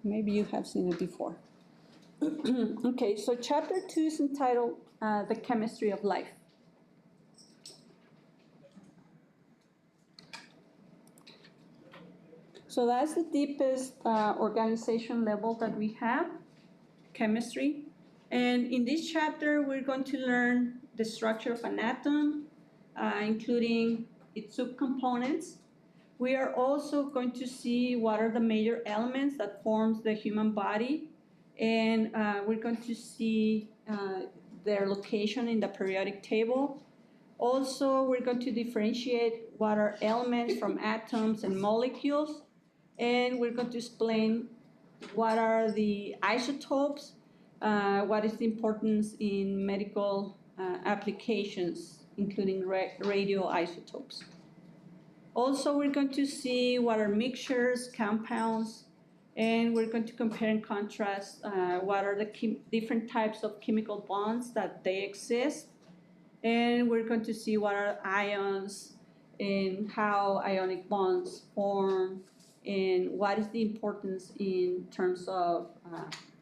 Maybe you have seen it before. Okay, so chapter 2 is entitled The Chemistry of Life. So that's the deepest organization level that we have, chemistry. And in this chapter, we're going to learn the structure of an atom, including its subcomponents. We are also going to see what are the major elements that forms the human body, and we're going to see their location in the periodic table. Also, we're going to differentiate what are elements from atoms and molecules, and we're going to explain what are the isotopes, what is the importance in medical applications, including radioisotopes. Also, we're going to see what are mixtures, compounds, and we're going to compare and contrast what are the different types of chemical bonds that they exist. And we're going to see what are ions and how ionic bonds form and what is the importance in terms of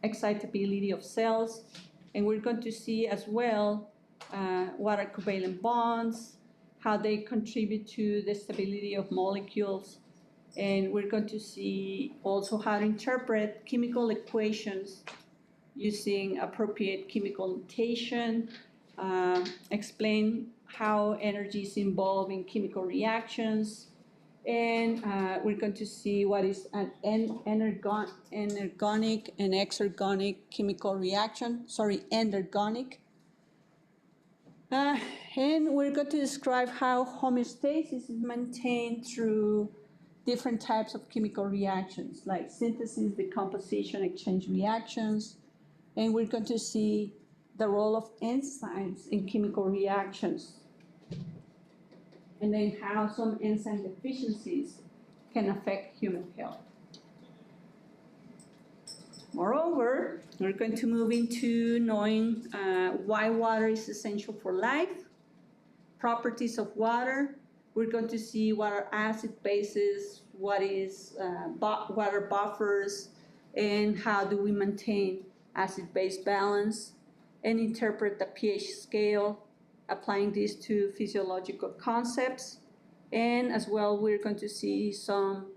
excitability of cells. And we're going to see as well what are covalent bonds, how they contribute to the stability of molecules. And we're going to see also how to interpret chemical equations using appropriate chemical notation, explain how energy is involved in chemical reactions, and we're going to see what is an energonic and exergonic chemical reaction, endergonic. And we're going to describe how homeostasis is maintained through different types of chemical reactions, like synthesis, decomposition, exchange reactions. And we're going to see the role of enzymes in chemical reactions, and then how some enzyme deficiencies can affect human health. Moreover, we're going to move into knowing why water is essential for life, properties of water. We're going to see what are acid bases, what is water buffers, and how do we maintain acid-base balance, and interpret the pH scale, applying this to physiological concepts. And as well, we're going to see some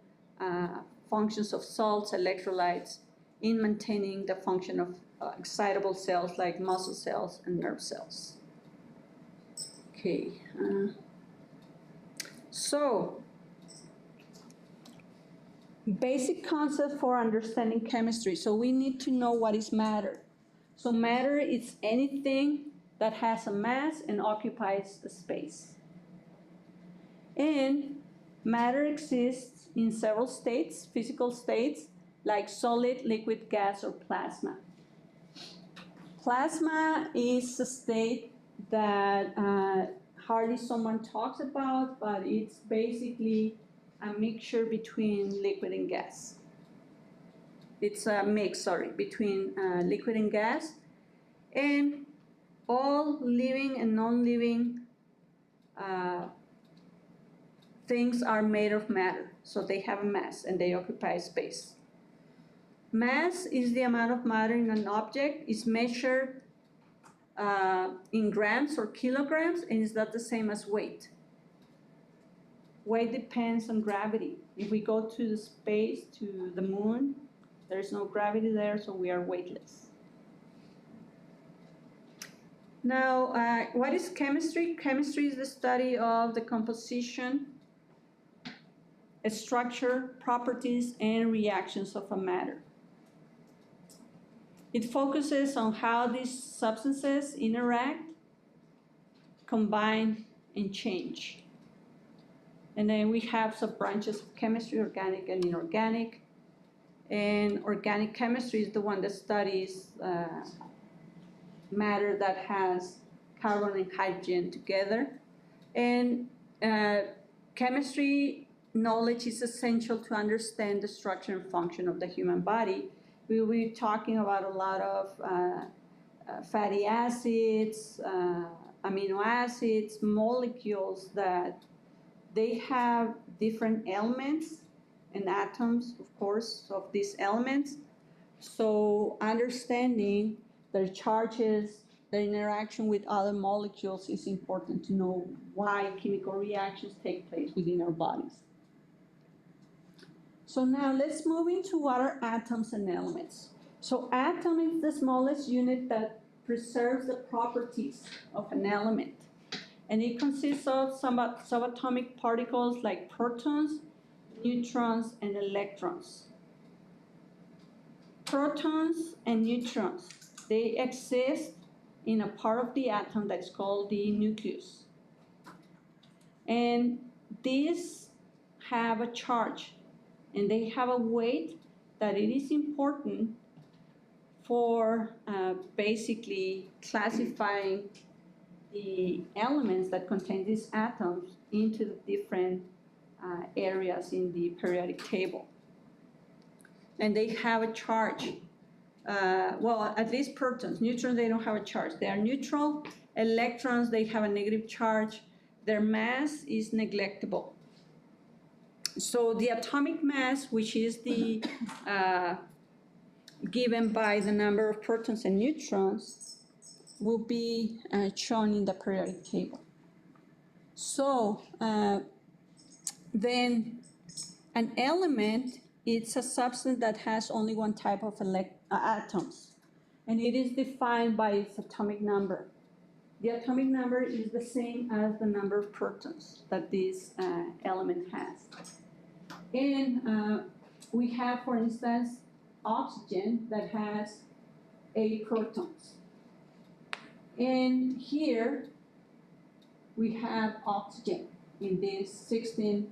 functions of salts, electrolytes, in maintaining the function of excitable cells like muscle cells and nerve cells. Okay, so basic concept for understanding chemistry. So we need to know what is matter. So matter is anything that has a mass and occupies a space. And matter exists in several states, physical states, like solid, liquid, gas, or plasma. Plasma is a state that hardly someone talks about, but it's basically a mixture between liquid and gas. It's a mix, between liquid and gas. And all living and non-living things are made of matter. So they have a mass and they occupy space. Mass is the amount of matter in an object. It's measured in grams or kilograms, and it's not the same as weight. Weight depends on gravity. If we go to the space, to the moon, there's no gravity there, so we are weightless. Now, what is chemistry? Chemistry is the study of the composition, structure, properties, and reactions of a matter. It focuses on how these substances interact, combine, and change. And then we have sub-branches of chemistry, organic and inorganic. And organic chemistry is the one that studies matter that has carbon and hydrogen together. And chemistry knowledge is essential to understand the structure and function of the human body. We will be talking about a lot of fatty acids, amino acids, molecules that they have different elements and atoms, of course, of these elements, So understanding their charges, their interaction with other molecules is important to know why chemical reactions take place within our bodies. So now let's move into what are atoms and elements. So atom is the smallest unit that preserves the properties of an element. And it consists of some subatomic particles like protons, neutrons, and electrons. Protons and neutrons, they exist in a part of the atom that is called the nucleus. And these have a charge, and they have a weight that it is important for basically classifying the elements that contain these atoms into the different areas in the periodic table. And they have a charge. Well, at least protons. Neutrons, they don't have a charge. They are neutral. Electrons, they have a negative charge. Their mass is neglectable. So the atomic mass, which is the given by the number of protons and neutrons, will be shown in the periodic table. So then an element, it's a substance that has only one type of atoms, and it is defined by its atomic number. The atomic number is the same as the number of protons that this element has. And we have, for instance, oxygen that has 8 protons. And here we have oxygen in this 16th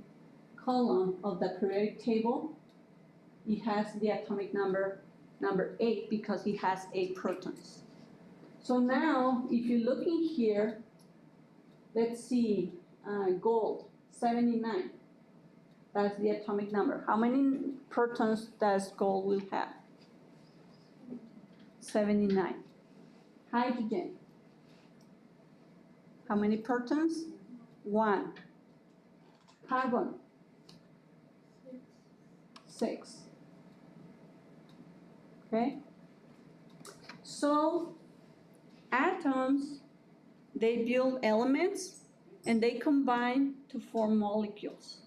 column of the periodic table. It has the atomic number 8 because it has 8 protons. So now, if you look in here, let's see, gold, 79. That's the atomic number. How many protons does gold will have? 79. Hydrogen. How many protons? 1. Carbon. 6. Okay? So atoms, they build elements and they combine to form molecules.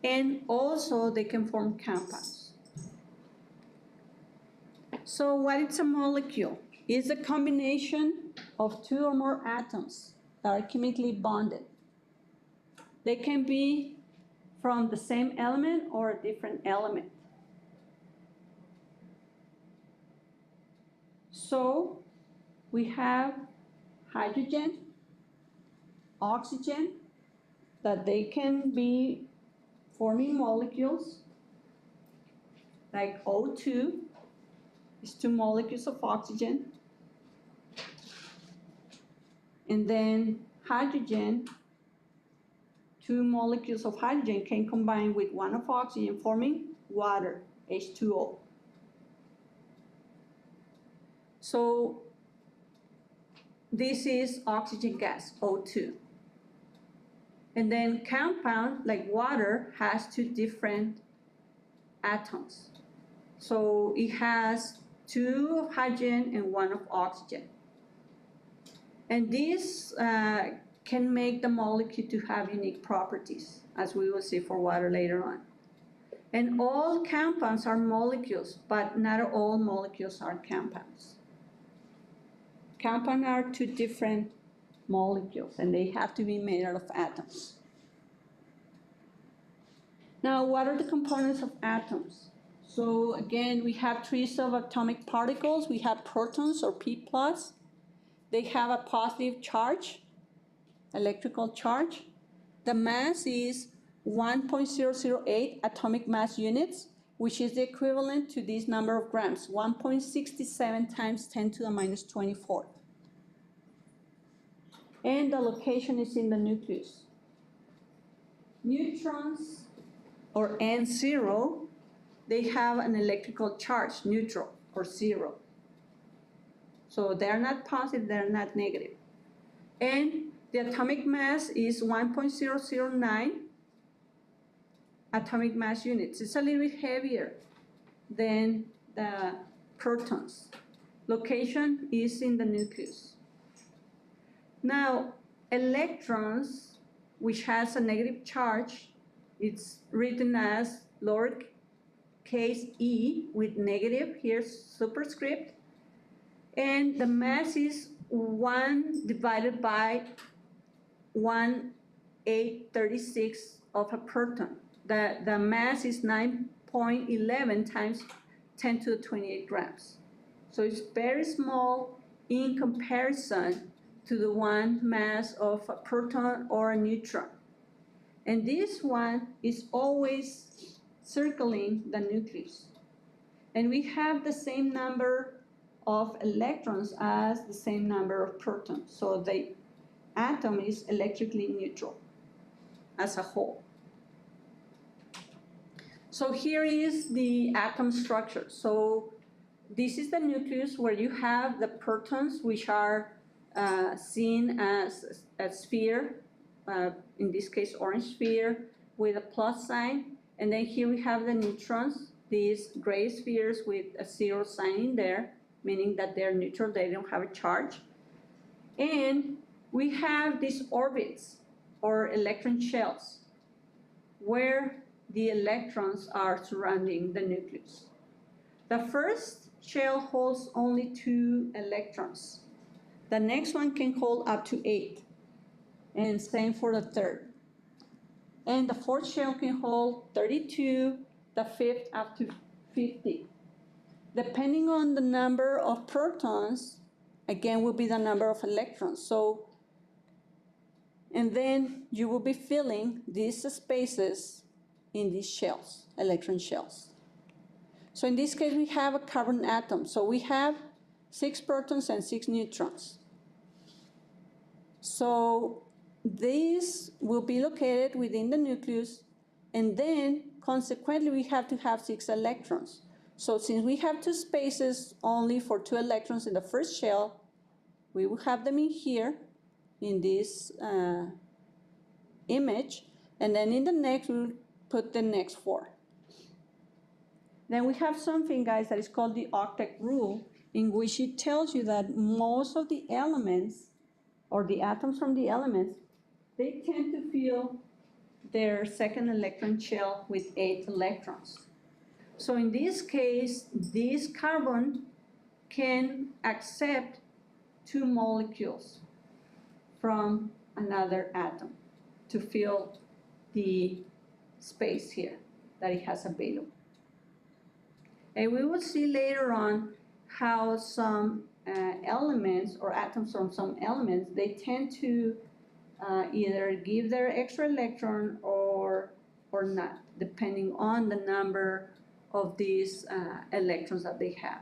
And also they can form compounds. So what is a molecule? It's a combination of 2 or more atoms that are chemically bonded. They can be from the same element or a different element. So we have hydrogen, oxygen, that they can be forming molecules like O2 is 2 molecules of oxygen, and then hydrogen, 2 molecules of hydrogen can combine with 1 of oxygen forming water, H2O. So this is oxygen gas, O2. And then compound, like water, has 2 different atoms. So it has 2 of hydrogen and 1 of oxygen. And this can make the molecule to have unique properties, as we will see for water later on. And all compounds are molecules, but not all molecules are compounds. Compounds are 2 different molecules, and they have to be made out of atoms. Now, what are the components of atoms? So again, we have 3 subatomic particles. We have protons, or P+. They have a positive charge, electrical charge. The mass is 1.008 atomic mass units, which is the equivalent to this number of grams, 1.67 times 10 to the minus 24. And the location is in the nucleus. Neutrons, or N0, they have an electrical charge, neutral, or 0. So they're not positive, they're not negative. And the atomic mass is 1.009 atomic mass units. It's a little bit heavier than the protons. Location is in the nucleus. Now, electrons, which has a negative charge, it's written as lowercase e with negative, here's superscript, and the mass is 1 divided by 1/836 of a proton. The mass is 9.11 times 10 to the 28 grams. So it's very small in comparison to the one mass of a proton or a neutron. And this one is always circling the nucleus. And we have the same number of electrons as the same number of protons. So the atom is electrically neutral as a whole. So here is the atom structure. So this is the nucleus where you have the protons, which are seen as a sphere, in this case orange sphere with a plus sign. And then here we have the neutrons, these gray spheres with a 0 sign in there, meaning that they're neutral, they don't have a charge. And we have these orbits or electron shells where the electrons are surrounding the nucleus. The first shell holds only 2 electrons. The next one can hold up to 8, and same for the third. And the fourth shell can hold 32, the fifth up to 50. Depending on the number of protons, again will be the number of electrons. So, and then you will be filling these spaces in these shells, electron shells. So in this case, we have a carbon atom. So we have 6 protons and 6 neutrons. So these will be located within the nucleus, and then consequently we have to have 6 electrons. So since we have 2 spaces only for 2 electrons in the first shell, we will have them in here, in this image, and then in the next we'll put the next 4. Then we have something, guys, that is called the octet rule, in which it tells you that most of the elements, or the atoms from the elements, they tend to fill their second electron shell with 8 electrons. So in this case, this carbon can accept 2 molecules from another atom to fill the space here that it has available. And we will see later on how some elements or atoms from some elements, they tend to either give their extra electron or not, depending on the number of these electrons that they have.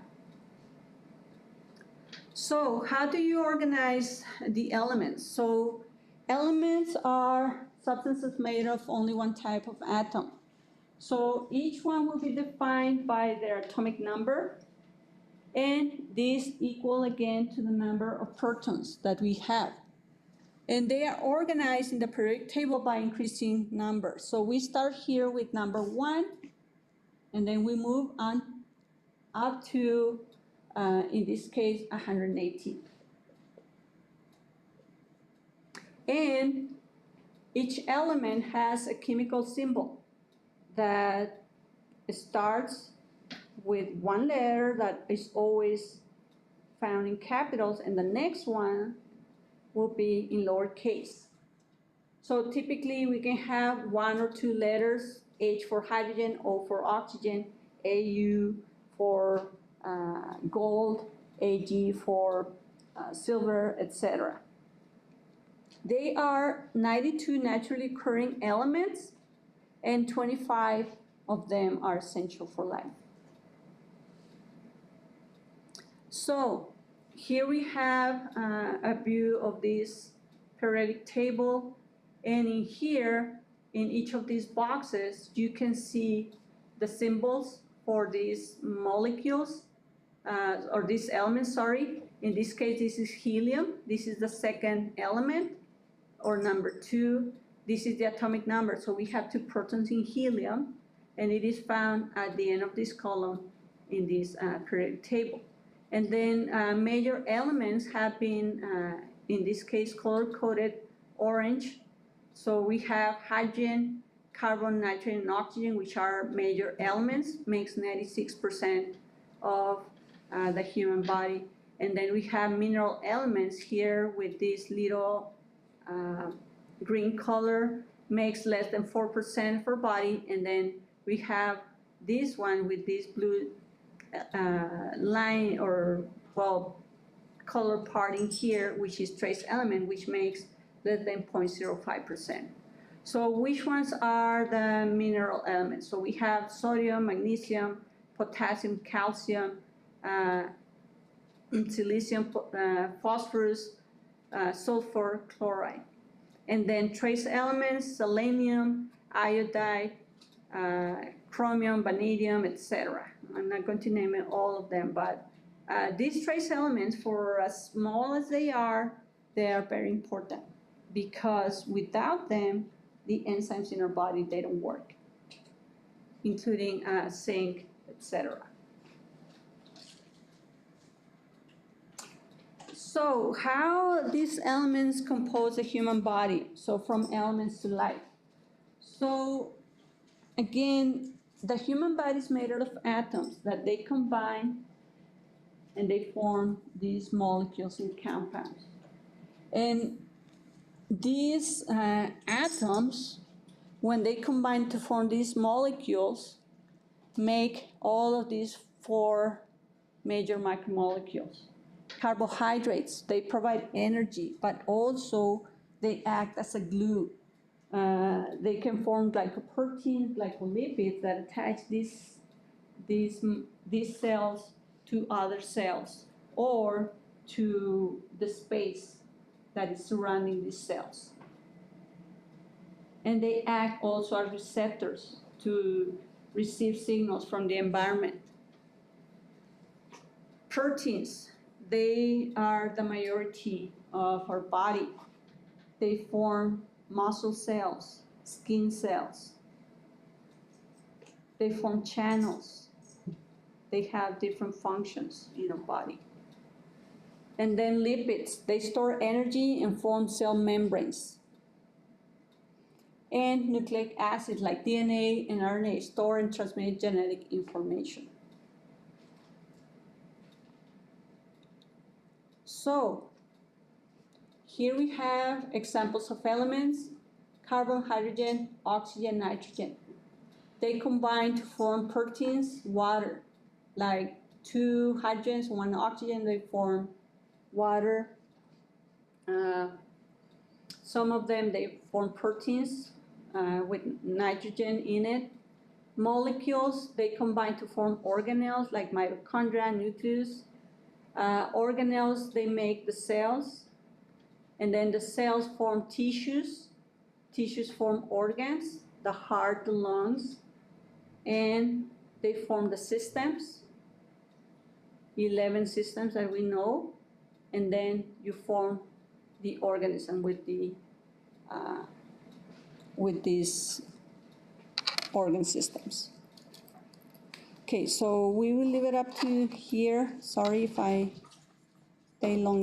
So how do you organize the elements? So elements are substances made of only one type of atom. So each one will be defined by their atomic number, and this equal again to the number of protons that we have. And they are organized in the periodic table by increasing numbers. So we start here with number 1, and then we move on up to, in this case, 118. And each element has a chemical symbol that starts with one letter that is always found in capitals, and the next one will be in lowercase. So typically we can have 1 or 2 letters, H for hydrogen, O for oxygen, AU for gold, AG for silver, etc. They are 92 naturally occurring elements, and 25 of them are essential for life. So here we have a view of this periodic table, and in here, in each of these boxes, you can see the symbols for these molecules, or these elements, sorry. In this case, this is helium. This is the second element, or number 2. This is the atomic number. So we have 2 protons in helium, and it is found at the end of this column in this periodic table. And then major elements have been, in this case, color-coded orange. So we have hydrogen, carbon, nitrogen, and oxygen, which are major elements, makes 96% of the human body. And then we have mineral elements here with this little green color, makes less than 4% of our body. And then we have this one with this blue line or, well, color parting here, which is trace element, which makes less than 0.05%. So which ones are the mineral elements? So we have sodium, magnesium, potassium, calcium, silicium, phosphorus, sulfur, chloride. And then trace elements, selenium, iodide, chromium, vanadium, etc. I'm not going to name it all of them, but these trace elements, for as small as they are very important, because without them, the enzymes in our body, they don't work, including zinc, etc. So how these elements compose the human body? So from elements to life. So again, the human body is made out of atoms that they combine and they form these molecules and compounds. And these atoms, when they combine to form these molecules, make all of these 4 major macromolecules. Carbohydrates, they provide energy, but also they act as a glue. They can form glycoproteins, glycolipids that attach these cells to other cells or to the space that is surrounding these cells. And they act also as receptors to receive signals from the environment. Proteins, they are the majority of our body. They form muscle cells, skin cells. They form channels. They have different functions in our body. And then lipids, they store energy and form cell membranes. And nucleic acids like DNA and RNA store and transmit genetic information. So here we have examples of elements: carbon, hydrogen, oxygen, nitrogen. They combine to form proteins, water, like 2 hydrogens, 1 oxygen, they form water. Some of them, they form proteins with nitrogen in it. Molecules, they combine to form organelles like mitochondria, nucleus. Organelles, they make the cells, and then the cells form tissues. Tissues form organs, the heart, the lungs, and they form the systems, 11 systems that we know, and then you form the organism with these organ systems. Okay, so we will leave it up to here. Sorry if I stay long.